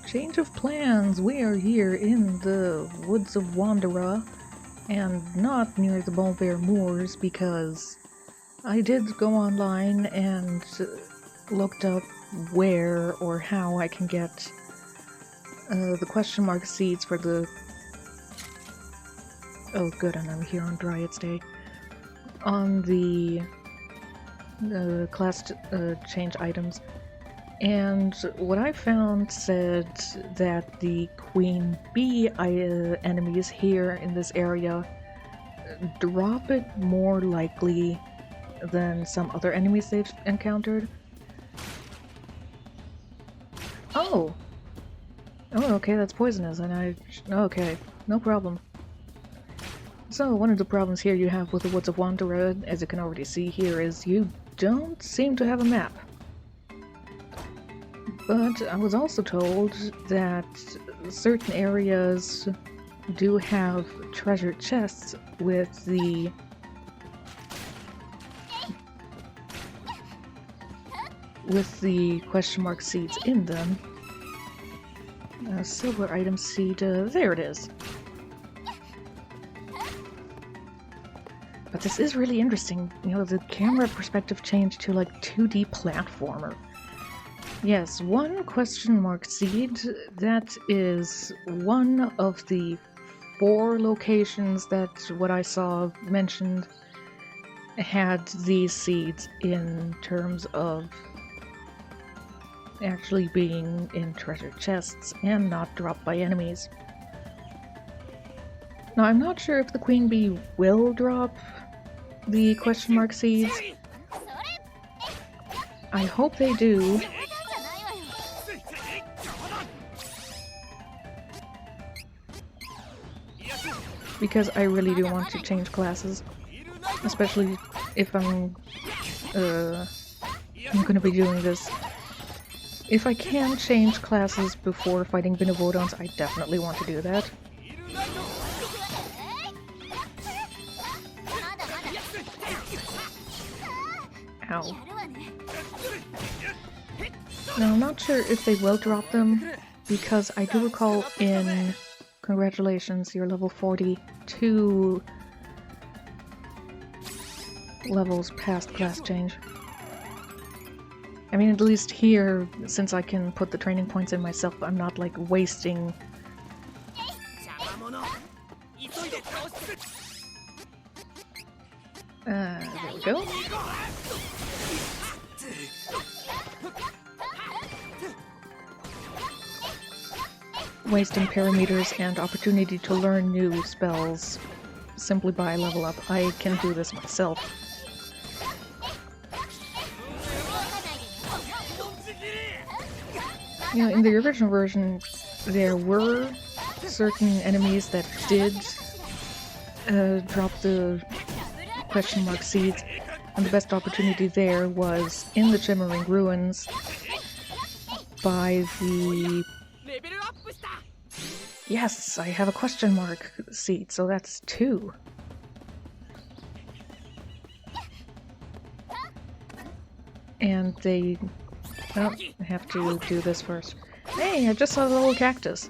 Change of plans. We are here in the woods of Wandara and not near the Bulbear Moors because I did go online and looked up where or how I can get the question mark seeds for the... Oh good, and I'm here on Dryad's Day. On the class change items. And what I found said that the Queen Bee enemies here in this area drop it more likely than some other enemies they've encountered. Oh! Oh, okay, that's poisonous, and okay, no problem. So, one of the problems here you have with the Woods of Wandara, as you can already see here, is you don't seem to have a map. But I was also told that certain areas do have treasure chests with the question mark seeds in them. Silver item seed, there it is. But this is really interesting, you know, the camera perspective changed to like 2D platformer. Yes, one question mark seed, that is one of the 4 locations that what I saw mentioned had these seeds in terms of actually being in treasure chests and not dropped by enemies. Now, I'm not sure if the Queen Bee will drop the question mark seeds. I hope they do. Because I really do want to change classes, especially if I'm gonna be doing this. If I can change classes before fighting Benevodons, I definitely want to do that. Ow. Now, I'm not sure if they will drop them, because I do recall in... Congratulations, you're level 42 levels past class change. I mean, at least here, since I can put the training points in myself, I'm not like wasting... there we go. Wasting parameters and opportunity to learn new spells simply by level up. I can do this myself. You know, in the original version, there were certain enemies that did drop the question mark seeds, and the best opportunity there was in the Shimmering Ruins by the... Yes, I have a question mark seed, so that's 2. And they... Oh, I have to do this first. Hey, I just saw the little cactus.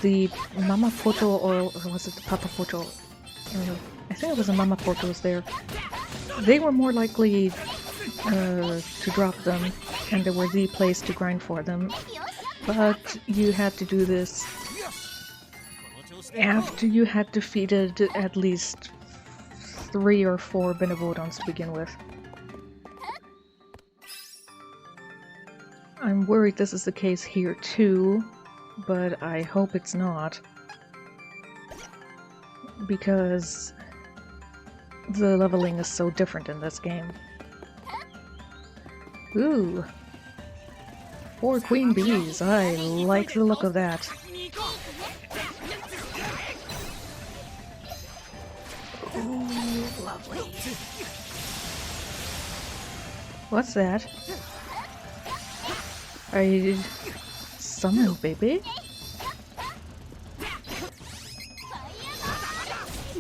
The Mama Poto, or was it the Papa Poto? I think it was a Mama Potos there. They were more likely to drop them, and they were the place to grind for them. But you had to do this after you had defeated at least 3 or 4 Benevodons to begin with. I'm worried this is the case here too, but I hope it's not. Because the leveling is so different in this game. Ooh. 4 Queen Bees. I like the look of that. Ooh, lovely. What's that? Are you summoned, baby?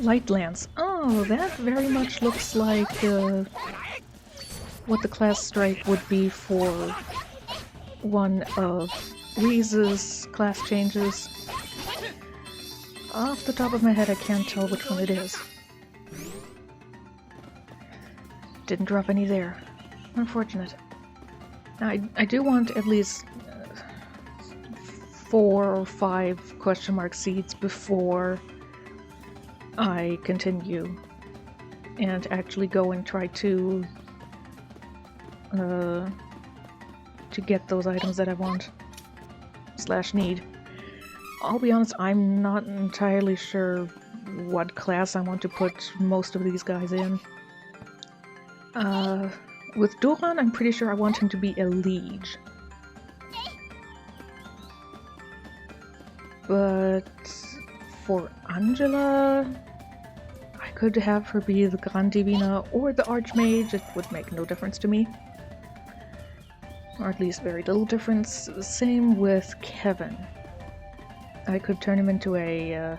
Light Lance. Oh, Oh, that very much looks like what the class strike would be for one of Reese's class changes. Off the top of my head, I can't tell which one it is. Didn't drop any there. Unfortunate. I do want at least 4 or 5 question mark seeds before I continue and actually go and try to get those items that I want / need. I'll be honest, I'm not entirely sure what class I want to put most of these guys in. With Duran, I'm pretty sure I want him to be a liege. But for Angela, I could have her be the Grand Divina or the Archmage. It would make no difference to me. Or at least very little difference. Same with Kevin. I could turn him into a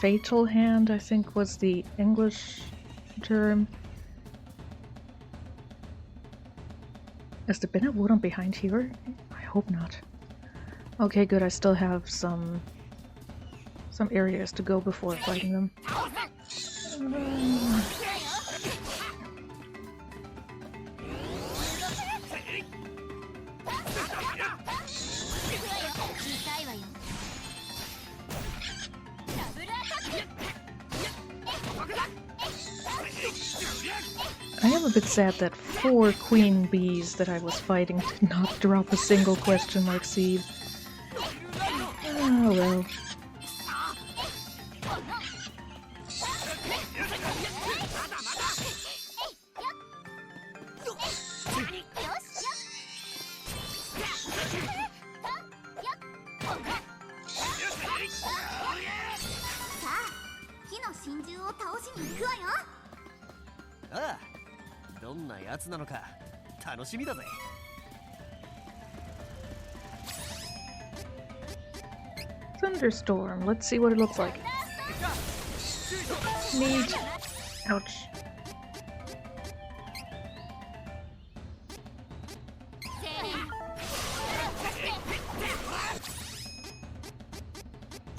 Fatal Hand, I think was the English term. Has there been a wood on behind here? I hope not. Okay, good. I still have some areas to go before fighting them. I am a bit sad that 4 queen bees that I was fighting did not drop a single question mark seed. Oh well. Thunderstorm. Let's see what it looks like. Neat. Ouch.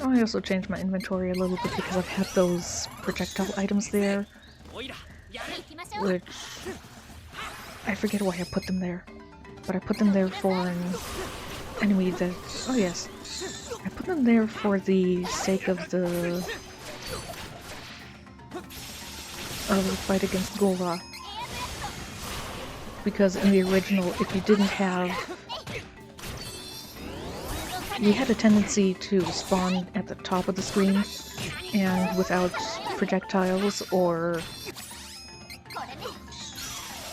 Oh, I also changed my inventory a little bit because I've had those projectile items there, which I forget why I put them there, but I put them there for an enemy that, oh yes, I put them there for the sake of the fight against Gora, because in the original, if you didn't have, you had a tendency to spawn at the top of the screen, and without projectiles or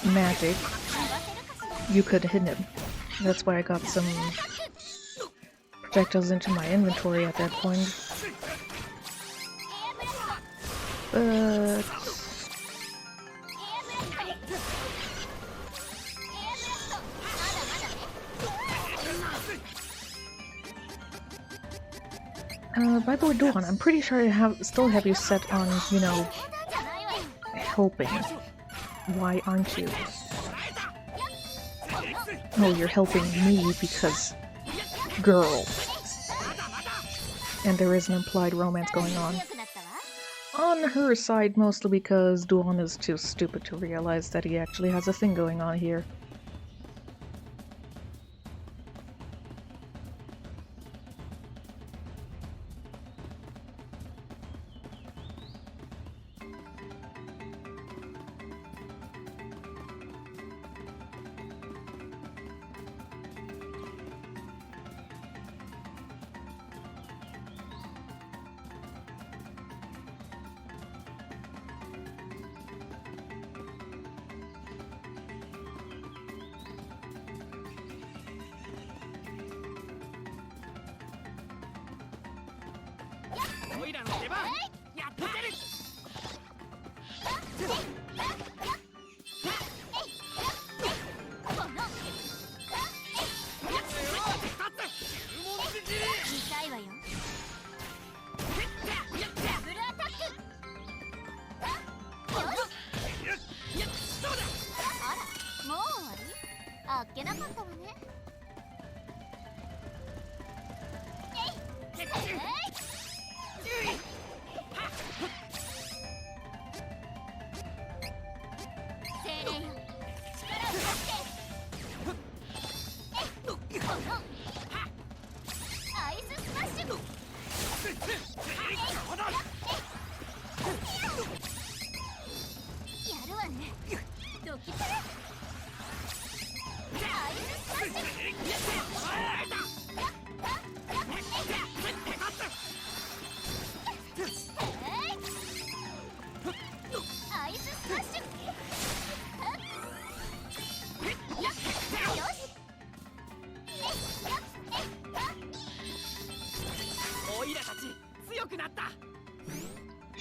magic, you could hit him. That's why I got some projectiles into my inventory at that point. But by the way, Duhan, I'm pretty sure I still have you set on, you know, helping. Why aren't you? Oh, you're helping me because girl. And there is an implied romance going on. On her side, mostly because Duhan is too stupid to realize that he actually has a thing going on here.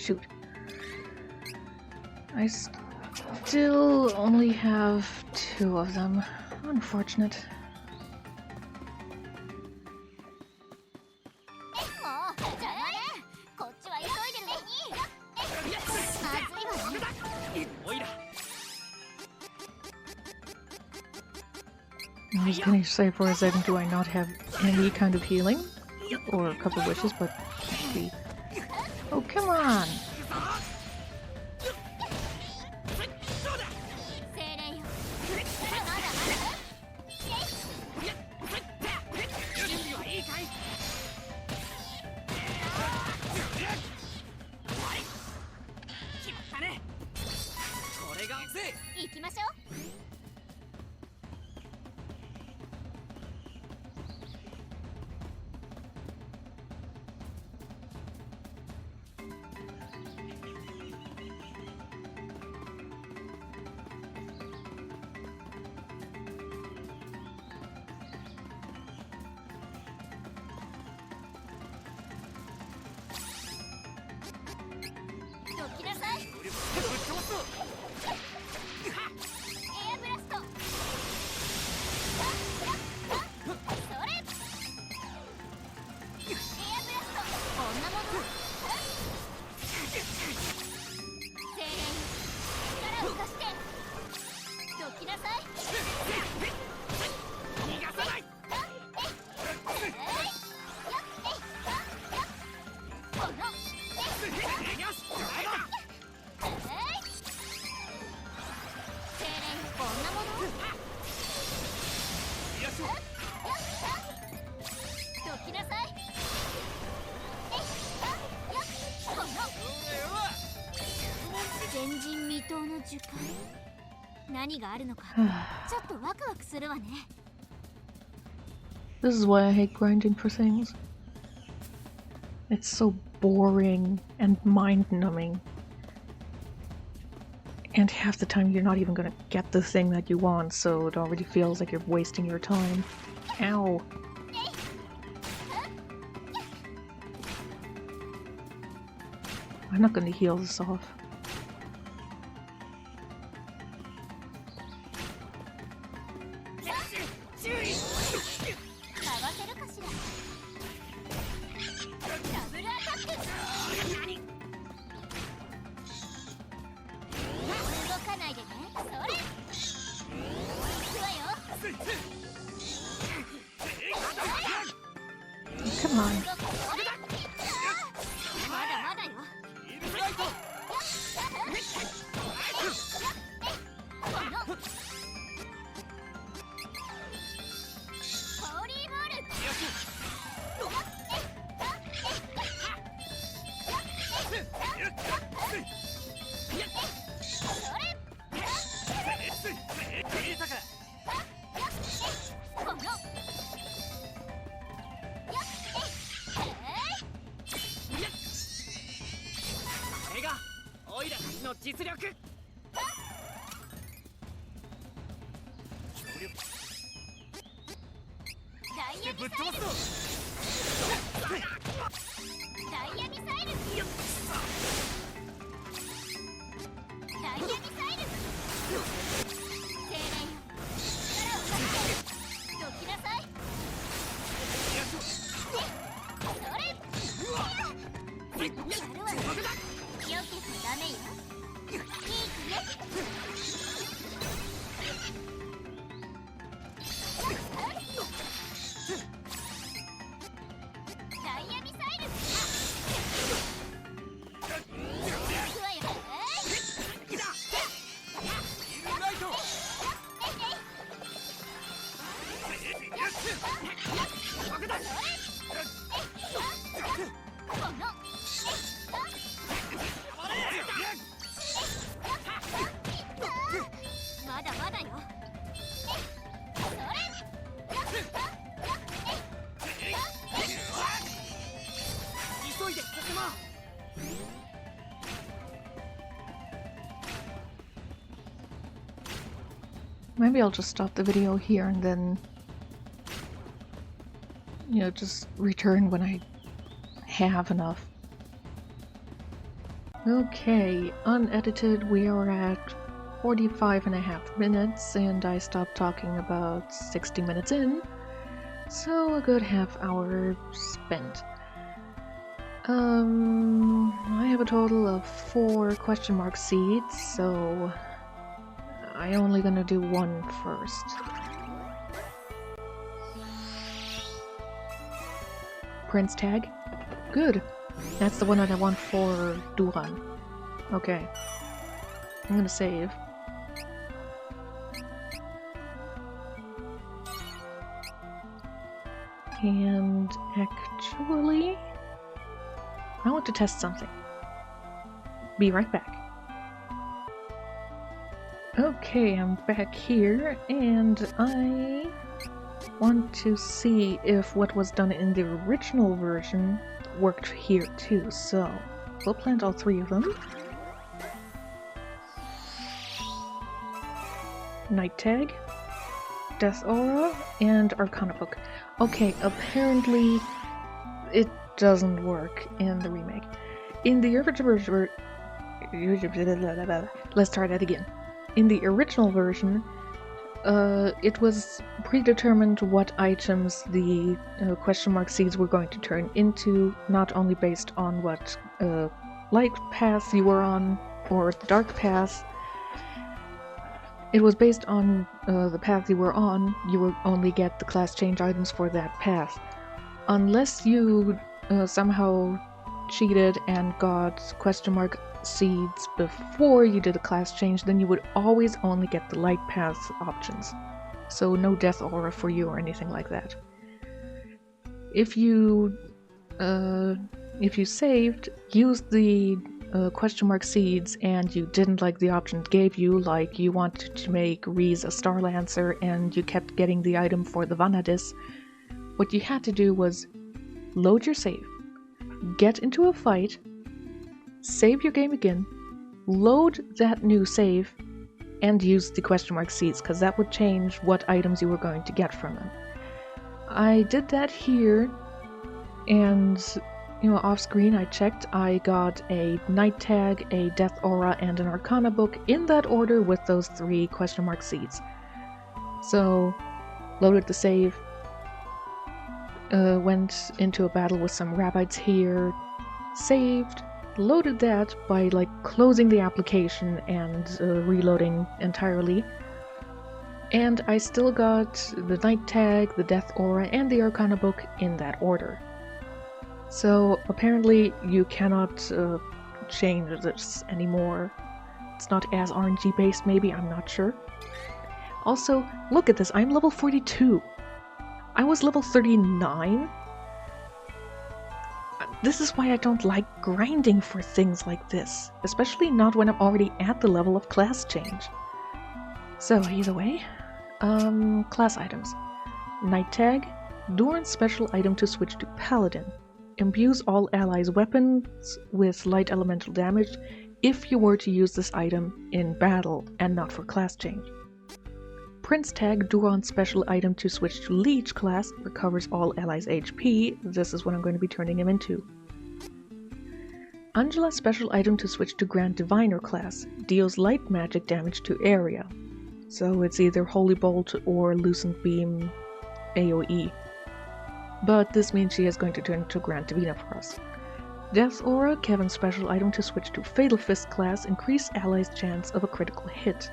shoot. I still only have 2 of them. Unfortunate. I was gonna say for a second, do I not have any kind of healing? Or a couple wishes, but can't be. Oh, come on! This is why I hate grinding for things. It's so boring and mind-numbing. And half the time you're not even gonna get the thing that you want, so it already feels like you're wasting your time. Ow! I'm not gonna heal this off. Come on. Maybe I'll just stop the video here and then, you know, just return when I have enough. Okay, unedited, we are at 45.5 minutes, and I stopped talking about 60 minutes in, so a good half hour spent. I have a total of 4 question mark seeds, so I'm only gonna do one first. Prince tag? Good. That's the one that I want for Duran. Okay. I'm gonna save. And actually, I want to test something. Be right back. Okay, I'm back here, and I want to see if what was done in the original version worked here too. So, we'll plant all 3 of them. Night Tag, Death Aura, and Arcana Book. Okay, apparently it doesn't work in the remake. In the original version, let's try that again. In the original version, it was predetermined what items the question mark seeds were going to turn into, not only based on what light path you were on or dark path. It was based on the path you were on. You would only get the class change items for that path. Unless you somehow cheated and got question mark seeds before you did a class change, then you would always only get the light path options. So no death aura for you or anything like that. If you saved, used the question mark seeds, and you didn't like the option it gave you, like you wanted to make Reese a Star Lancer and you kept getting the item for the Vanadis, what you had to do was load your save, get into a fight, save your game again, load that new save, and use the question mark seeds, because that would change what items you were going to get from them. I did that here, and off screen I checked, I got a Night Tag, a Death Aura, and an Arcana Book in that order with those 3 question mark seeds. So, loaded the save, went into a battle with some Rabbites here, saved, loaded that by closing the application and reloading entirely, and I still got the Night Tag, the Death Aura, and the Arcana Book in that order. So apparently you cannot change this anymore. It's not as RNG based, maybe, I'm not sure. Also, look at this, I'm level 42. I was level 39. This is why I don't like grinding for things like this, especially not when I'm already at the level of class change. So either way, class items. Night Tag, Duran's special item to switch to Paladin. Imbues all allies' weapons with light elemental damage if you were to use this item in battle and not for class change. Prince Tag, Duran's special item to switch to Leech class, recovers all allies' HP. This is what I'm going to be turning him into. Angela's special item to switch to Grand Diviner class, deals light magic damage to area. So it's either Holy Bolt or Lucent Beam AoE. But this means she is going to turn into Grand Divina for us. Death Aura, Kevin's special item to switch to Fatal Fist class, increase allies' chance of a critical hit.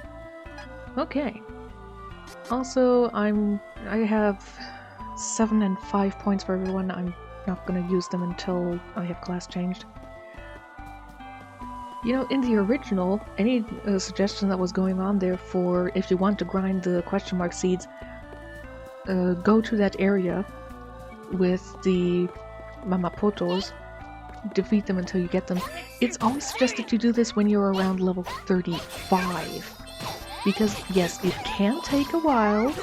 Okay. Also, I have 7 and 5 points for everyone. I'm not going to use them until I have class changed. In the original, any suggestion that was going on there for if you want to grind the question mark seeds, go to that area with the Mamapotos, defeat them until you get them. It's always suggested you do this when you're around level 35. Because, yes, it can take a while,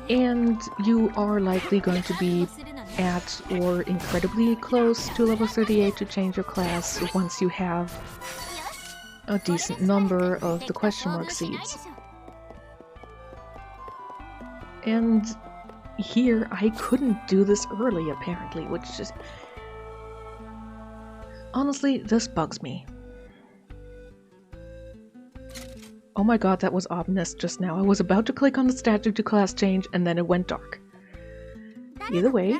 and you are likely going to be at or incredibly close to level 38 to change your class once you have a decent number of the question mark seeds. And here, I couldn't do this early, apparently, which just... Honestly, this bugs me. Oh my god, that was ominous just now. I was about to click on the statue to class change, and then it went dark. Either way,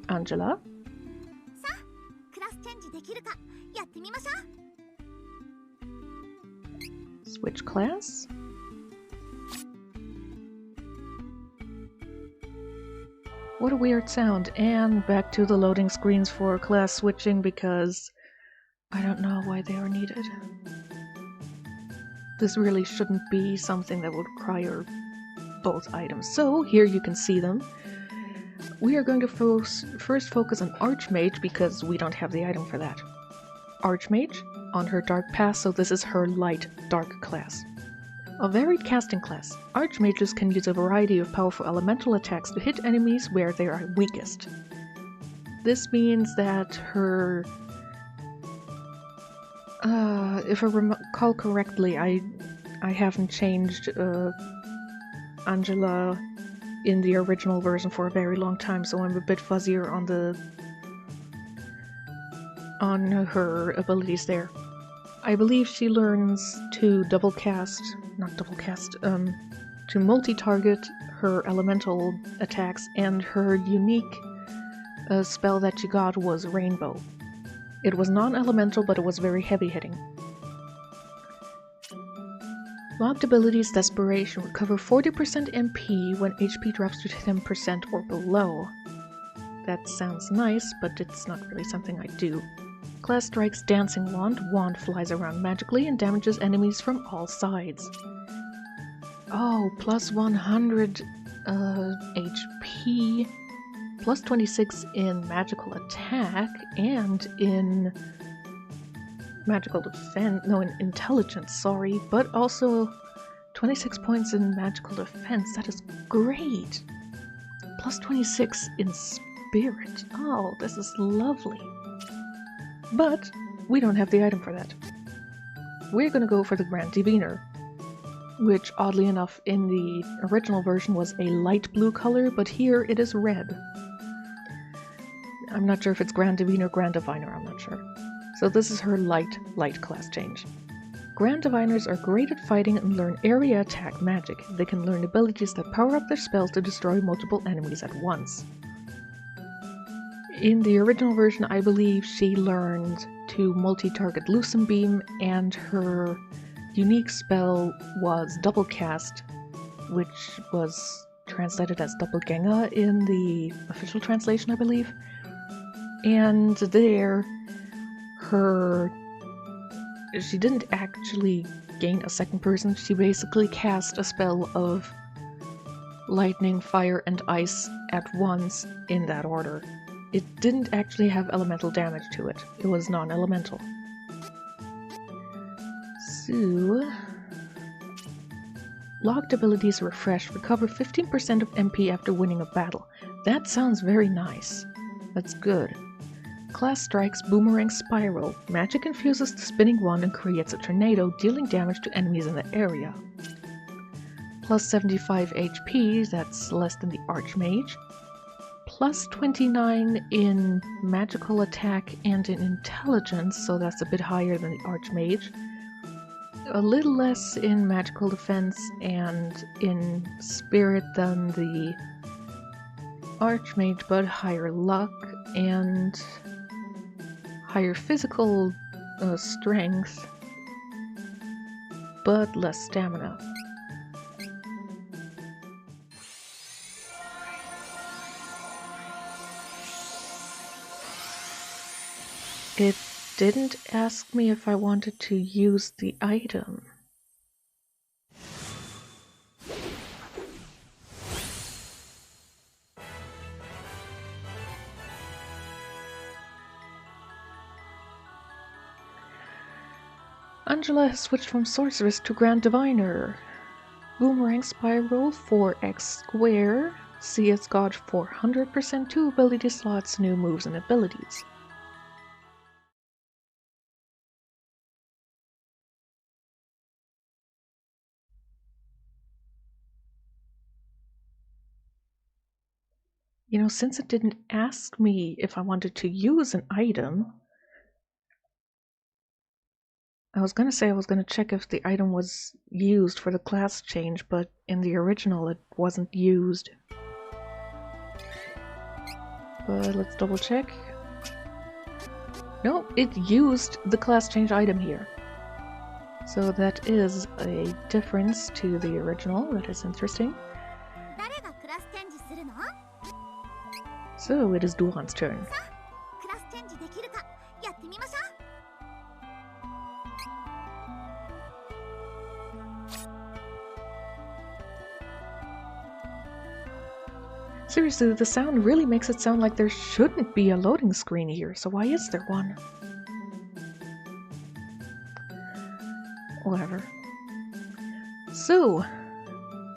Angela. Switch class. What a weird sound. And back to the loading screens for class switching because I don't know why they are needed. This really shouldn't be something that would require both items. So here you can see them. We are going to first focus on Archmage because we don't have the item for that. Archmage on her dark pass, so this is her light dark class. A varied casting class, Archmages can use a variety of powerful elemental attacks to hit enemies where they are weakest. This means that her... if I recall correctly, I haven't changed Angela in the original version for a very long time, so I'm a bit fuzzier on her abilities there. I believe she learns to to multi-target her elemental attacks, and her unique spell that she got was Rainbow. It was non-elemental, but it was very heavy-hitting. Locked abilities Desperation. Recover 40% MP when HP drops to 10% or below. That sounds nice, but it's not really something I do. Class strikes Dancing Wand. Wand flies around magically and damages enemies from all sides. Oh, plus 100 HP, plus 26 in magical attack, and in magical defense, no, in intelligence, sorry, but also 26 points in magical defense. That is great. Plus 26 in spirit. Oh, this is lovely. But we don't have the item for that. We're gonna go for the Grand Diviner, which oddly enough in the original version was a light blue color, but here it is red. I'm not sure if it's Grand Diviner or Grand Diviner, I'm not sure. So this is her light class change. Grand Diviners are great at fighting and learn area attack magic. They can learn abilities that power up their spells to destroy multiple enemies at once. In the original version, I believe she learned to multi-target Lucent Beam, and her unique spell was Double Cast, which was translated as Doppelgänger in the official translation, I believe. And there, she didn't actually gain a second person. She basically cast a spell of lightning, fire, and ice at once in that order. It didn't actually have elemental damage to it. It was non-elemental. So... Locked abilities refresh. Recover 15% of MP after winning a battle. That sounds very nice. That's good. Class strikes Boomerang Spiral. Magic infuses the spinning wand and creates a tornado, dealing damage to enemies in the area. Plus 75 HP, that's less than the Archmage. Plus 29 in magical attack and in intelligence, so that's a bit higher than the Archmage. A little less in magical defense and in spirit than the Archmage, but higher luck and higher physical strength, but less stamina. It didn't ask me if I wanted to use the item. Angela has switched from Sorceress to Grand Diviner. Boomerang Spiral 4x square. CS got 400% 2 ability slots, new moves and abilities. You know, since it didn't ask me if I wanted to use an item, I was gonna say I was gonna check if the item was used for the class change, but in the original it wasn't used. But let's double check. No, it used the class change item here. So that is a difference to the original. That is interesting. So it is Duhan's turn. Seriously, the sound really makes it sound like there shouldn't be a loading screen here, so why is there one? Whatever. So,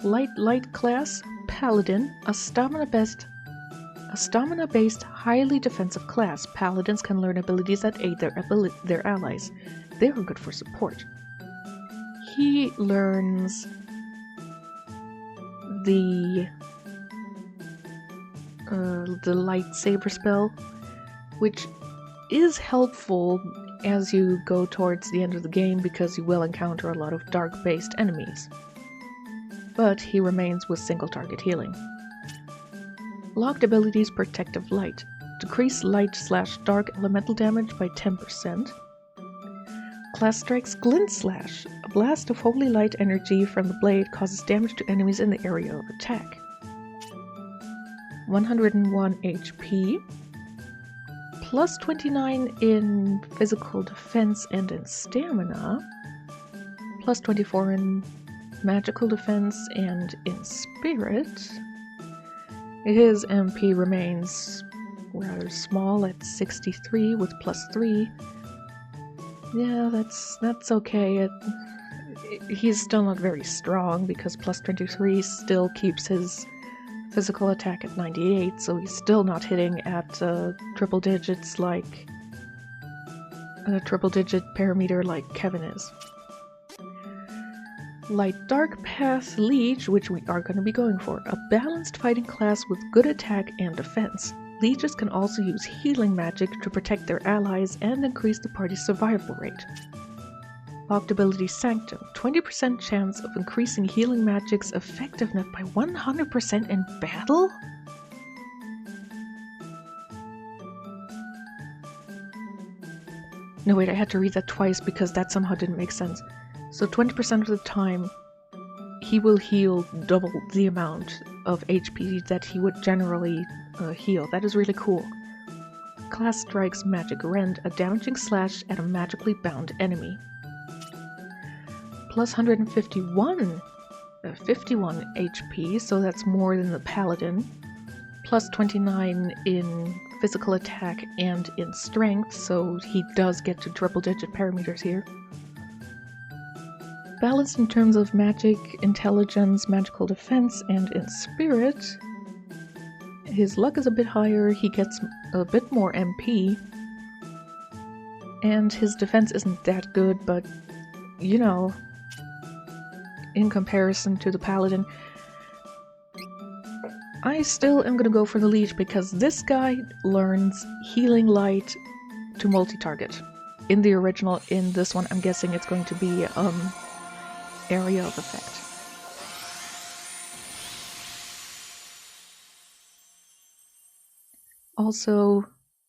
light class, Paladin, a stamina-based, highly defensive class. Paladins can learn abilities that aid their allies. They are good for support. He learns the light Saber spell, which is helpful as you go towards the end of the game because you will encounter a lot of dark-based enemies. But he remains with single target healing. Locked abilities: Protective Light. Decrease light/dark elemental damage by 10%. Class strikes Glint Slash. A blast of holy light energy from the blade causes damage to enemies in the area of attack. 101 HP. Plus 29 in physical defense and in stamina. Plus 24 in magical defense and in spirit. His MP remains rather small at 63 with plus 3. Yeah, that's okay. He's still not very strong because plus 23 still keeps his physical attack at 98, so he's still not hitting at triple digits like a triple digit parameter like Kevin is. Light Dark Path Leech, which we are going to be going for. A balanced fighting class with good attack and defense. Leeches can also use healing magic to protect their allies and increase the party's survival rate. Locked ability Sanctum. 20% chance of increasing healing magic's effectiveness by 100% in battle? No wait, I had to read that twice because that somehow didn't make sense. So 20% of the time, he will heal double the amount of HP that he would generally heal. That is really cool. Class strikes Magic Rend, a damaging slash at a magically bound enemy. Plus 151, 51 HP, so that's more than the Paladin. Plus 29 in physical attack and in strength, so he does get to triple digit parameters here. Balanced in terms of magic, intelligence, magical defense, and in spirit. His luck is a bit higher, he gets a bit more MP. And his defense isn't that good, but, you know, in comparison to the Paladin, I still am gonna go for the Leech because this guy learns Healing Light to multi-target. In the original, in this one, I'm guessing it's going to be area of effect. Also,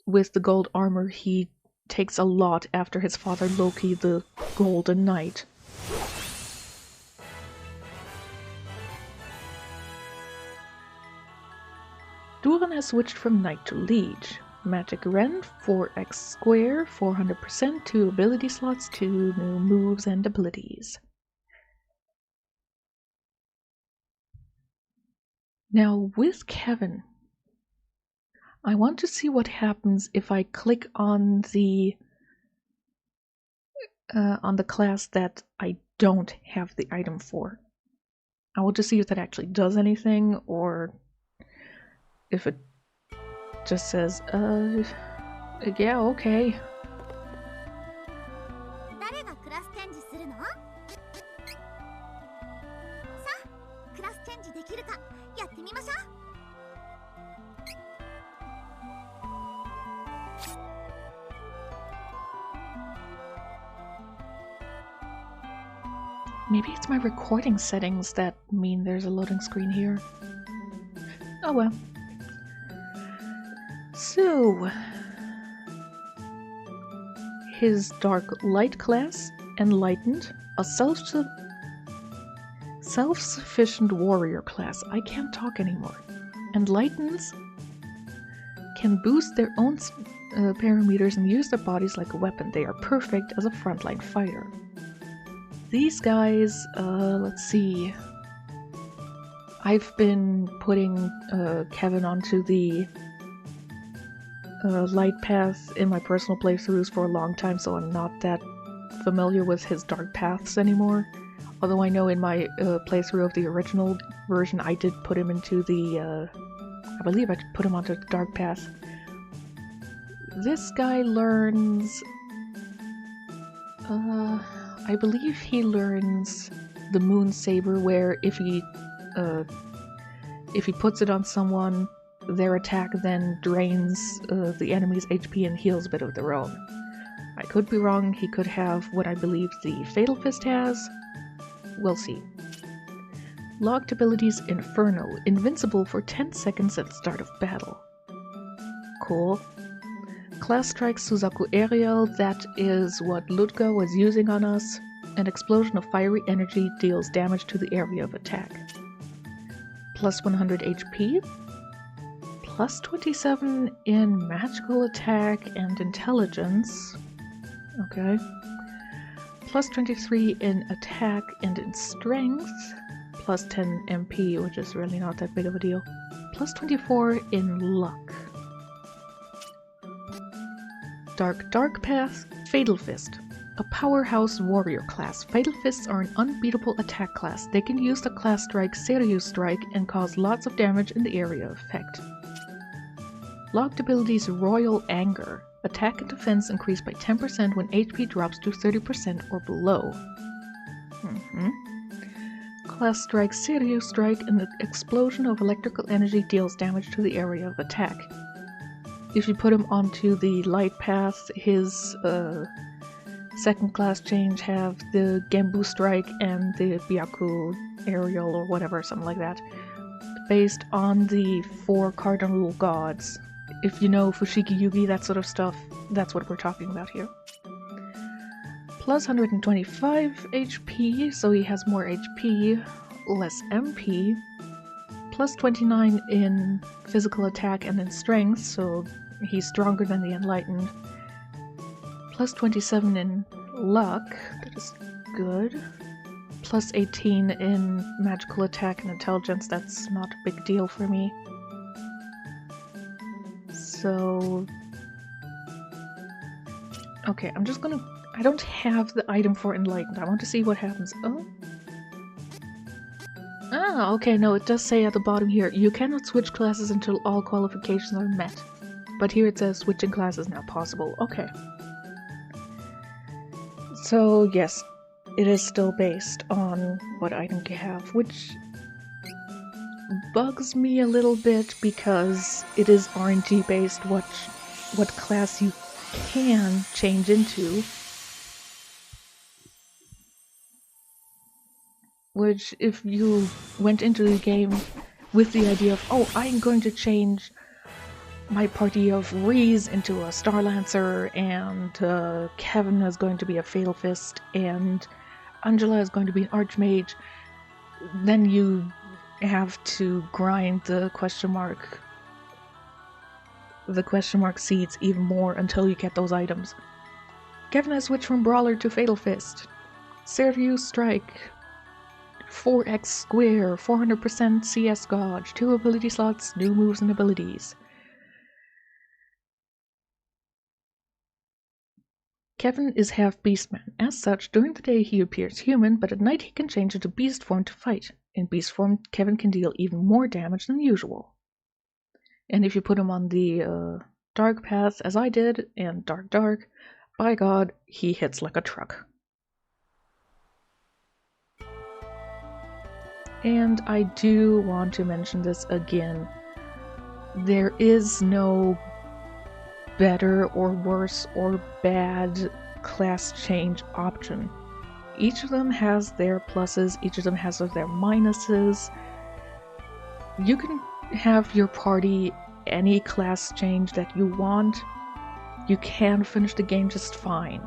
with the gold armor, he takes a lot after his father Loki, the Golden Knight. Duran has switched from Knight to Liege. Magic Rend, 4x square, 400%, 2 ability slots, 2 new moves and abilities. Now with Kevin, I want to see what happens if I click on the class that I don't have the item for. I want to see if that actually does anything, or if it just says, yeah, okay. Maybe it's my recording settings that mean there's a loading screen here. Oh well. So, his Dark Light class, Enlightened, a self-sufficient warrior class. I can't talk anymore. Enlightens can boost their own parameters and use their bodies like a weapon. They are perfect as a frontline fighter. These guys, let's see. I've been putting Kevin onto the light path in my personal playthroughs for a long time, so I'm not that familiar with his dark paths anymore. Although I know in my playthrough of the original version, I did put him into the, I believe I put him onto the dark path. This guy learns, I believe he learns the Moon Saber, where if he puts it on someone, their attack then drains the enemy's HP and heals a bit of their own. I could be wrong, he could have what I believe the Fatal Fist has. We'll see. Locked abilities: Inferno, invincible for 10 seconds at the start of battle. Cool. Class Strike Suzaku Aerial, that is what Ludga was using on us. An explosion of fiery energy deals damage to the area of attack. Plus 100 HP. Plus 27 in magical attack and intelligence. Okay. Plus 23 in attack and in strength. Plus 10 MP, which is really not that big of a deal. Plus 24 in luck. Dark Path, Fatal Fist. A powerhouse warrior class. Fatal Fists are an unbeatable attack class. They can use the class strike Serious Strike and cause lots of damage in the area of effect. Locked abilities: Royal Anger. Attack and defense increase by 10% when HP drops to 30% or below. Class strike Serious Strike, and the explosion of electrical energy deals damage to the area of attack. If you put him onto the light path, his second class change have the Genbu Strike and the Byaku Aerial or whatever, something like that, based on the 4 cardinal gods. If you know Fushigi Yugi, that sort of stuff, that's what we're talking about here. Plus 125 HP, so he has more HP, less MP. Plus 29 in physical attack and in strength, so he's stronger than the Enlightened. Plus 27 in luck, that is good. Plus 18 in magical attack and intelligence, that's not a big deal for me. So... okay, I'm just gonna... I don't have the item for Enlightened. I want to see what happens. Oh? Ah, okay, no, it does say at the bottom here, you cannot switch classes until all qualifications are met. But here it says switching classes now possible. Okay. So, yes, it is still based on what item you have, which bugs me a little bit because it is RNG based what class you can change into. Which, if you went into the game with the idea of, oh, I'm going to change my party of Reese into a Star Lancer, and Kevin is going to be a Fatal Fist, and Angela is going to be an Archmage, then you have to grind the question mark seeds even more until you get those items. Kevin has switched from Brawler to Fatal Fist. Serious Strike. 4x square, 400% CS Gauge, 2 ability slots, new moves and abilities. Kevin is half Beastman. As such, during the day he appears human, but at night he can change into Beast form to fight. In Beast form, Kevin can deal even more damage than usual. And if you put him on the Dark Path, as I did, and Dark, by God, he hits like a truck. And I do want to mention this again. There is no better or worse or bad class change option. each of them has their pluses, each of them has their minuses. You can have your party any class change that you want. You can finish the game just fine.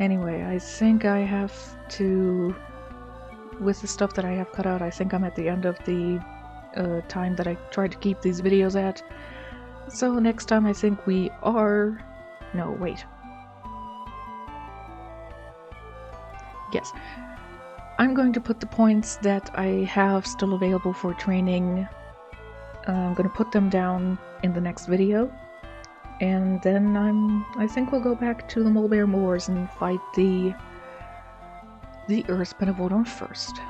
Anyway, I think I have to, with the stuff that I have cut out, I think I'm at the end of the time that I tried to keep these videos at. So next time I think we are... No, wait. Yes. I'm going to put the points that I have still available for training. I'm going to put them down in the next video. And then I think we'll go back to the Mulberry Moors and fight the Earth Benevolent first.